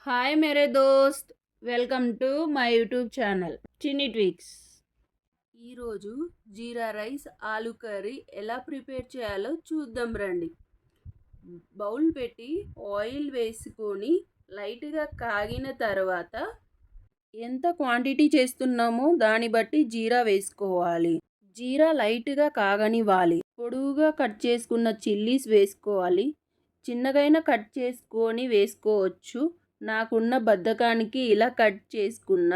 Hi మేరే దోస్త్, welcome to my YouTube channel చిన్ని twigs. ఈరోజు జీరా రైస్ ఆలు కర్రీ ఎలా ప్రిపేర్ చేయాలో చూద్దాం రండి. బౌల్ పెట్టి ఆయిల్ వేసుకొని లైట్గా కాగిన తర్వాత ఎంత క్వాంటిటీ చేస్తున్నామో దాన్ని బట్టి జీరా వేసుకోవాలి. జీరా లైట్గా కాగనివ్వాలి. పొడువుగా కట్ చేసుకున్న చిల్లీస్ వేసుకోవాలి. చిన్నగైనా కట్ చేసుకొని వేసుకోవచ్చు. నాకున్న బద్ధకానికి ఇలా కట్ చేసుకున్న.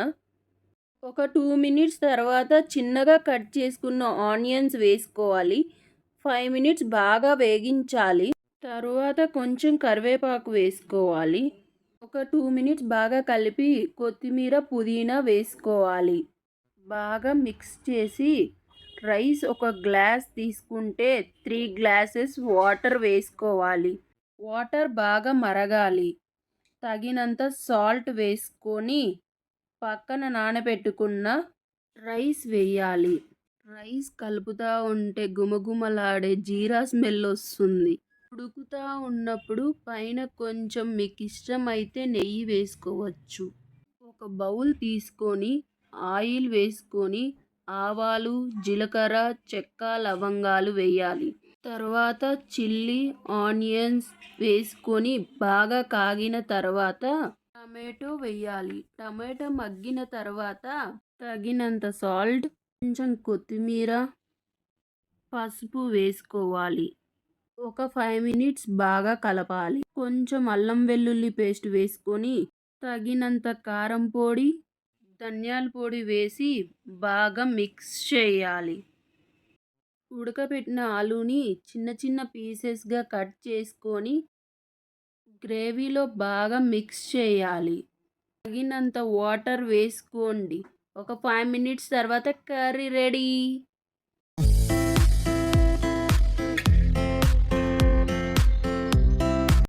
ఒక 2 మినిట్స్ తర్వాత చిన్నగా కట్ చేసుకున్న ఆనియన్స్ వేసుకోవాలి. 5 మినిట్స్ బాగా వేగించాలి. తరువాత కొంచెం కరివేపాకు వేసుకోవాలి. ఒక 2 మినిట్స్ బాగా కలిపి కొత్తిమీర పుదీనా వేసుకోవాలి. బాగా మిక్స్ చేసి రైస్ ఒక గ్లాస్ తీసుకుంటే 3 గ్లాసెస్ వాటర్ వేసుకోవాలి. వాటర్ బాగా మరగాలి. తగినంత సాల్ట్ వేసుకొని పక్కన నానబెట్టుకున్న రైస్ వేయాలి. రైస్ కలుపుతూ ఉంటే గుమగుమలాడే జీరా స్మెల్ వస్తుంది. ఉడుకుతూ ఉన్నప్పుడు పైన కొంచెం మీకు ఇష్టమైతే నెయ్యి వేసుకోవచ్చు. ఒక బౌల్ తీసుకొని ఆయిల్ వేసుకొని ఆవాలు, జీలకర్ర, చెక్క, లవంగాలు వేయాలి. తర్వాత చిల్లీ, ఆనియన్స్ వేసుకొని బాగా కాగిన తర్వాత టమాటో వేయాలి. టమాటో మగ్గిన తర్వాత తగినంత సాల్ట్, కొంచెం కొత్తిమీర, పసుపు వేసుకోవాలి. ఒక 5 మినిట్స్ బాగా కలపాలి. కొంచెం అల్లం వెల్లుల్లి పేస్ట్ వేసుకొని తగినంత కారం పొడి, ధనియాల పొడి వేసి బాగా మిక్స్ చేయాలి. ఉడకబెట్టిన ఆలూని చిన్న చిన్న పీసెస్గా కట్ చేసుకొని గ్రేవీలో బాగా మిక్స్ చేయాలి. తగినంత వాటర్ వేసుకోండి. ఒక 5 మినిట్స్ తర్వాత కర్రీ రెడీ.